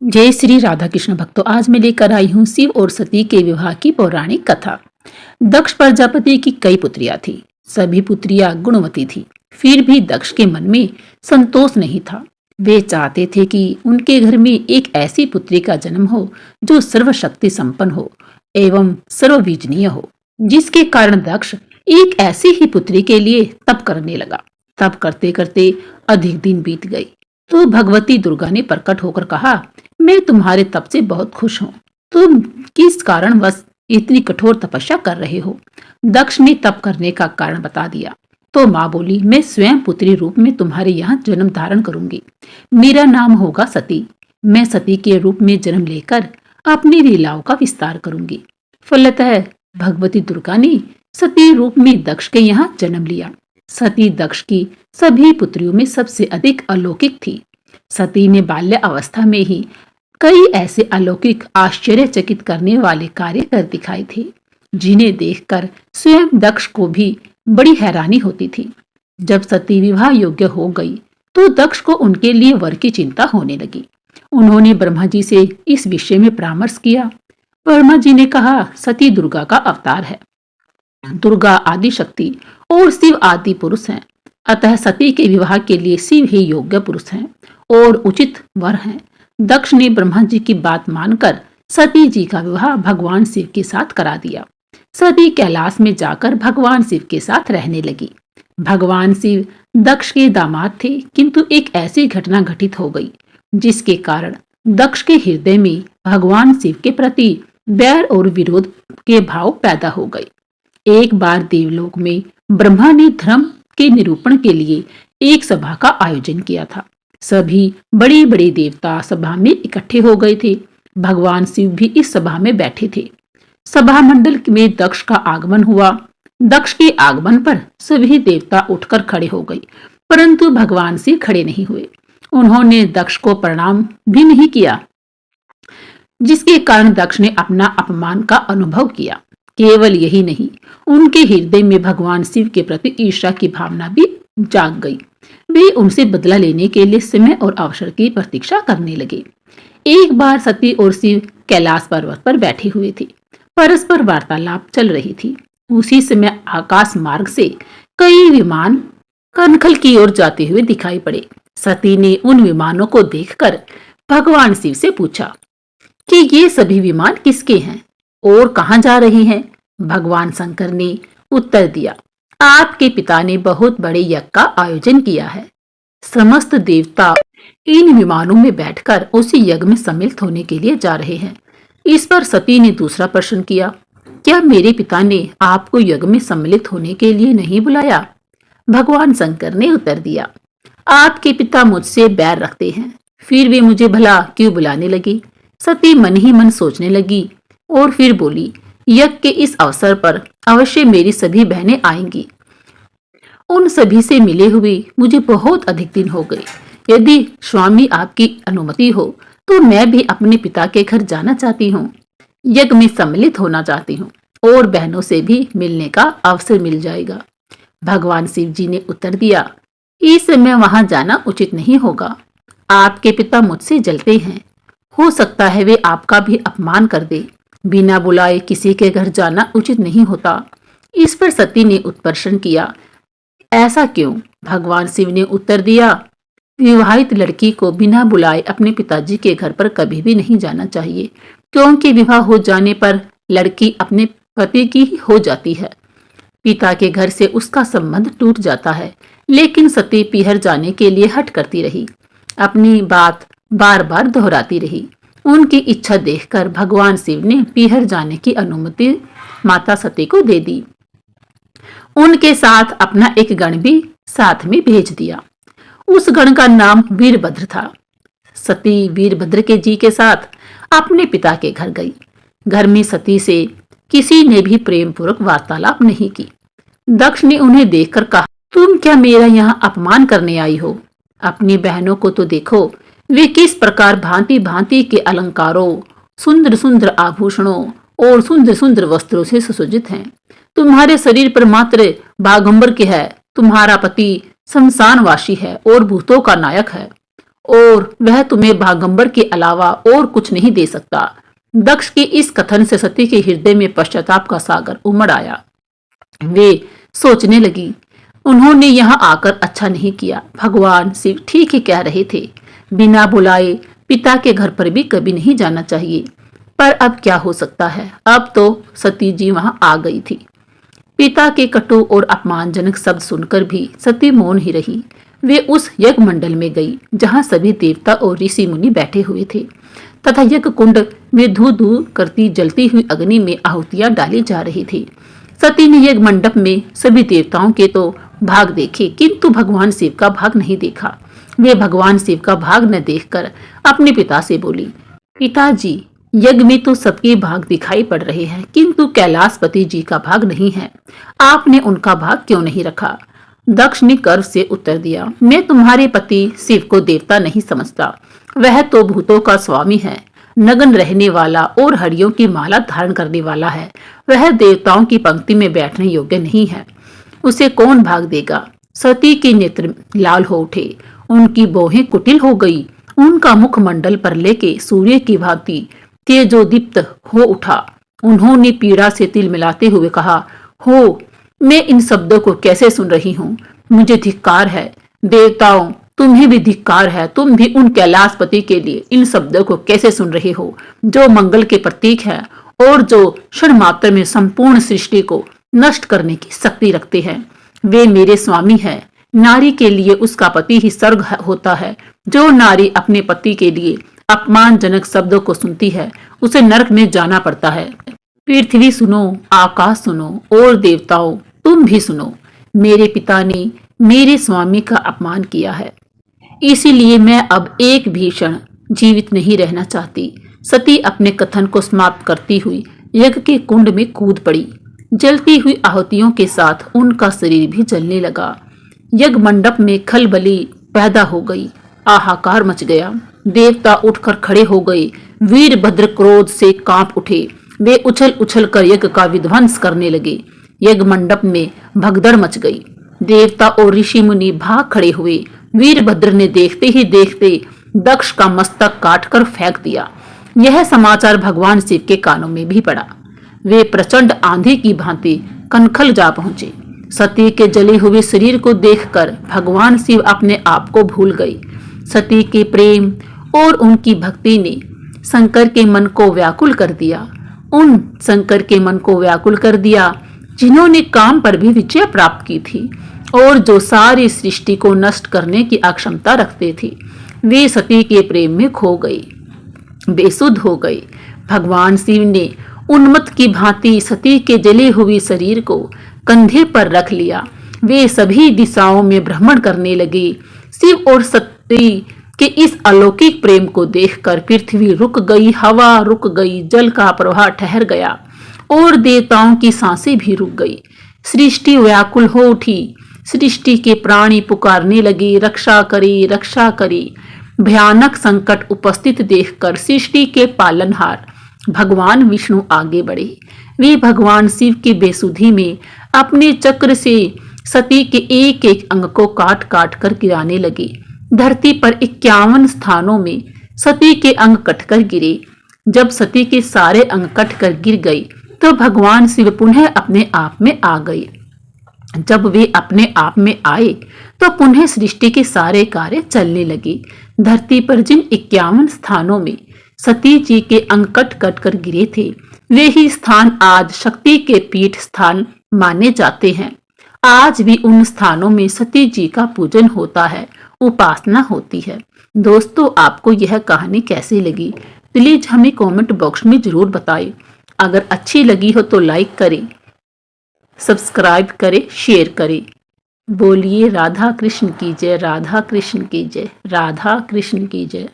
जय श्री राधा कृष्ण भक्तों। आज मैं लेकर आई हूँ शिव और सती के विवाह की पौराणिक कथा। दक्ष प्रजापति की कई पुत्रियां थी। सभी पुत्रियां गुणवती थी। फिर भी दक्ष के मन में संतोष नहीं था। वे चाहते थे कि उनके घर में एक ऐसी पुत्री का जन्म हो जो सर्वशक्ति संपन्न हो एवं सर्ववीजनीय हो, जिसके कारण दक्ष एक ऐसी ही पुत्री के लिए तप करने लगा। तप करते करते अधिक दिन बीत गए तो भगवती दुर्गा ने प्रकट होकर कहा, मैं तुम्हारे तप से बहुत खुश हूँ। तुम किस कारणवश इतनी कठोर तपस्या कर रहे हो? दक्ष ने तप करने का कारण बता दिया तो माँ बोली, मैं स्वयं पुत्री रूप में तुम्हारे यहाँ जन्म धारण करूंगी। मेरा नाम होगा सती। मैं सती के रूप में जन्म लेकर अपनी लीलाओं का विस्तार करूंगी। फलतः भगवती दुर्गा ने सती रूप में दक्ष के यहाँ जन्म लिया। सती दक्ष की सभी पुत्रियों में सबसे अधिक अलौकिक थी। सती ने बाल्य अवस्था में ही कई ऐसे अलौकिक आश्चर्यचकित करने वाले कार्य कर दिखाए थे, जिन्हें देखकर स्वयं दक्ष को भी बड़ी हैरानी होती थी। जब सती विवाह योग्य हो गई तो दक्ष को उनके लिए वर की चिंता होने लगी। उन्होंने ब्रह्मा जी से इस विषय में परामर्श किया। ब्रह्मा जी ने कहा, सती दुर्गा का अवतार है। दुर्गा आदि शक्ति और शिव आदि पुरुष हैं। अतः सती के विवाह के लिए शिव ही योग्य पुरुष हैं और उचित वर हैं। दक्ष ने ब्रह्मा जी की बात मानकर सती जी का विवाह भगवान शिव के साथ करा दिया। सती कैलाश में जाकर भगवान शिव के साथ रहने लगी। भगवान शिव दक्ष के दामाद थे, किंतु एक ऐसी घटना घटित हो गई जिसके कारण दक्ष के हृदय में भगवान शिव के प्रति बैर और विरोध के भाव पैदा हो गए। एक बार देवलोक में ब्रह्मा ने धर्म के निरूपण के लिए एक सभा का आयोजन किया था। सभी बड़े बड़े देवता सभा में इकट्ठे हो गए थे। भगवान शिव भी इस सभा में बैठे थे। सभा मंडल में दक्ष का आगमन हुआ। दक्ष के आगमन पर सभी देवता उठकर खड़े हो गए, परंतु भगवान शिव खड़े नहीं हुए। उन्होंने दक्ष को प्रणाम भी नहीं किया, जिसके कारण दक्ष ने अपना अपमान का अनुभव किया। केवल यही नहीं, उनके हृदय में भगवान शिव के प्रति ईर्ष्या की भावना भी जाग गई। वे उनसे बदला लेने के लिए समय और अवसर की प्रतीक्षा करने लगे। एक बार सती और शिव कैलाश पर्वत पर बैठे हुए थे। परस्पर वार्तालाप चल रही थी। उसी समय आकाश मार्ग से कई विमान कनखल की ओर जाते हुए दिखाई पड़े। सती ने उन विमानों को देखकर भगवान शिव से पूछा कि ये सभी विमान किसके हैं और कहां जा रहे हैं? भगवान शंकर ने उत्तर दिया, आपके पिता ने बहुत बड़े यज्ञ का आयोजन किया है। समस्त देवता इन विमानों में बैठकर उसी यज्ञ में सम्मिलित होने के लिए जा रहे हैं। इस पर सती ने दूसरा प्रश्न किया, क्या मेरे पिता ने आपको यज्ञ में सम्मिलित होने के लिए नहीं बुलाया? भगवान शंकर ने उत्तर दिया, आपके पिता मुझसे बैर रखते हैं, फिर वे मुझे भला क्यों बुलाने लगे? सती मन ही मन सोचने लगी और फिर बोली, यज्ञ के इस अवसर पर अवश्य मेरी सभी बहनें आएंगी। उन सभी से मिले हुए मुझे बहुत अधिक दिन हो गए। यदि स्वामी आपकी अनुमति हो तो मैं भी अपने पिता के घर जाना चाहती हूँ। यज्ञ में सम्मिलित होना चाहती हूँ और बहनों से भी मिलने का अवसर मिल जाएगा। भगवान शिव जी ने उत्तर दिया, इस समय वहां जाना उचित नहीं होगा। आपके पिता मुझसे जलते हैं। हो सकता है वे आपका भी अपमान कर दे। बिना बुलाए किसी के घर जाना उचित नहीं होता। इस पर सती ने उत्प्रश्न किया, ऐसा क्यों? भगवान शिव ने उत्तर दिया, विवाहित लड़की को बिना बुलाए अपने पिताजी के घर पर कभी भी नहीं जाना चाहिए, क्योंकि विवाह हो जाने पर लड़की अपने पति की ही हो जाती है। पिता के घर से उसका संबंध टूट जाता है। लेकिन सती पीहर जाने के लिए हट करती रही, अपनी बात बार बार दोहराती रही। उनकी इच्छा देखकर भगवान शिव ने पीहर जाने की अनुमति माता सती को दे दी। उनके साथ अपना एक गण भी साथ में भेज दिया। उस गण का नाम वीरभद्र था। सती वीरभद्र के जी के साथ अपने पिता के घर गई। घर में सती से किसी ने भी प्रेम पूर्वक वार्तालाप नहीं की। दक्ष ने उन्हें देखकर कहा, तुम क्या मेरा यहाँ अपमान करने आई हो? अपनी बहनों को तो देखो, वे किस प्रकार भांति भांति के अलंकारों, सुंदर सुंदर आभूषणों और सुंदर सुंदर वस्त्रों से सुसज्जित हैं। तुम्हारे शरीर पर मात्र बागंबर के है। तुम्हारा पति शमशानवासी है और भूतों का नायक है और वह तुम्हें भागंबर के अलावा और कुछ नहीं दे सकता। दक्ष के इस कथन से सती के हृदय में पश्चाताप का सागर उमड़ आया। वे सोचने लगी, उन्होंने यहाँ आकर अच्छा नहीं किया। भगवान शिव ठीक ही कह रहे थे। बिना बुलाए पिता के घर पर भी कभी नहीं जाना चाहिए। पर अब क्या हो सकता है। अब तो सती जी वहां आ गई थी। पिता के कटु और अपमानजनक शब्द सुनकर भी सती मौन ही रही। वे उस यज्ञ मंडल में गई जहां सभी देवता और ऋषि मुनि बैठे हुए थे तथा यज्ञ कुंड में धू धू करती जलती हुई अग्नि में आहुतियां डाली जा रही थी। सती ने यज्ञ मंडप में सभी देवताओं के तो भाग देखे, किंतु भगवान शिव का भाग नहीं देखा। वे भगवान शिव का भाग न देखकर अपने पिता से बोली, पिताजी, यज्ञ में तो सबके भाग दिखाई पड़ रहे हैं, किंतु कैलाशपति जी का भाग नहीं है। आपने उनका भाग क्यों नहीं रखा? दक्ष ने गर्व से उत्तर दिया, मैं तुम्हारे पति शिव को देवता नहीं समझता। वह तो भूतों का स्वामी है, नग्न रहने वाला और हरियों की माला धारण करने वाला है। वह देवताओं की पंक्ति में बैठने योग्य नहीं है। उसे कौन भाग देगा? सती के नेत्र लाल हो उठे, उनकी भौहें कुटिल हो गई, उनका मुखमंडल पर लेके सूर्य की भांति तेजोदीप्त हो उठा। उन्होंने पीड़ा से तिल मिलाते हुए कहा, हो, मैं इन शब्दों को कैसे सुन रही हूँ? मुझे धिक्कार है। देवताओं, तुम्हें भी धिक्कार है। तुम भी उन कैलाशपति के लिए इन शब्दों को कैसे सुन रहे हो, जो मंगल के प्रतीक है और जो क्षण मात्र में संपूर्ण सृष्टि को नष्ट करने की शक्ति रखते हैं। वे मेरे स्वामी हैं। नारी के लिए उसका पति ही स्वर्ग होता है। जो नारी अपने पति के लिए अपमानजनक शब्दों को सुनती है, उसे नरक में जाना पड़ता है। पृथ्वी सुनो, आकाश सुनो और देवताओं तुम भी सुनो। मेरे पिता ने मेरे स्वामी का अपमान किया है, इसीलिए मैं अब एक भी क्षण जीवित नहीं रहना चाहती। सती अपने कथन को समाप्त करती हुई यज्ञ के कुंड में कूद पड़ी। जलती हुई आहुतियों के साथ उनका शरीर भी जलने लगा। यज्ञ मंडप में खलबली पैदा हो गई, हाहाकार मच गया। देवता उठकर खड़े हो गए। वीरभद्र क्रोध से कांप उठे। वे उछल उछल कर यज्ञ का विध्वंस करने लगे। यज्ञ मंडप में भगदड़ मच गई। देवता और ऋषि मुनि भाग खड़े हुए। वीरभद्र ने देखते ही देखते दक्ष का मस्तक काटकर फेंक दिया। यह समाचार भगवान शिव के कानों में भी पड़ा। वे प्रचंड आंधी की भांति कनखल जा पहुंचे। सती के जले हुए शरीर को देखकर भगवान शिव अपने आप को भूल गए। सती के प्रेम और उनकी भक्ति ने शंकर के मन को व्याकुल कर दिया। उन शंकर के मन को व्याकुल कर दिया जिन्होंने काम पर भी विजय प्राप्त की थी और जो सारी सृष्टि को नष्ट करने की अक्षमता रखते थे। वे सती के प्रेम में खो गए, बेसुध हो गए। भगवान शिव ने उन्मत्त की भांति सती के जले हुए शरीर को कंधे पर रख लिया। वे सभी दिशाओं में भ्रमण करने लगे। शिव और सती के इस अलौकिक प्रेम को देखकर पृथ्वी रुक गई, हवा रुक गई, जल का प्रवाह ठहर गया और देवताओं की सांसें भी रुक गई। सृष्टि व्याकुल हो उठी। सृष्टि के प्राणी पुकारने लगे, रक्षा करे, रक्षा करे। भयानक संकट उपस्थित देखकर सृष्टि के पालनहार भगवान विष्णु आगे बढ़े। वे भगवान शिव की बेसुधी में अपने चक्र से सती के एक एक अंग को काट काट कर गिराने लगे। धरती पर 51 स्थानों में सती के अंग कटकर गिरे। जब सती के सारे अंग कटकर गिर गए तो भगवान शिव पुनः अपने आप में आ गए। जब वे अपने आप में आए तो पुनः सृष्टि के सारे कार्य चलने लगे। धरती पर जिन 51 स्थानों में सती जी के अंग कट कट कर गिरे थे, वे ही स्थान आज शक्ति के पीठ स्थान माने जाते हैं। आज भी उन स्थानों में सती जी का पूजन होता है, उपासना होती है। दोस्तों, आपको यह कहानी कैसी लगी प्लीज हमें कमेंट बॉक्स में जरूर बताएं। अगर अच्छी लगी हो तो लाइक करें, सब्सक्राइब करें, शेयर करें। बोलिए राधा कृष्ण की जय, राधा कृष्ण की जय, राधा कृष्ण की जय।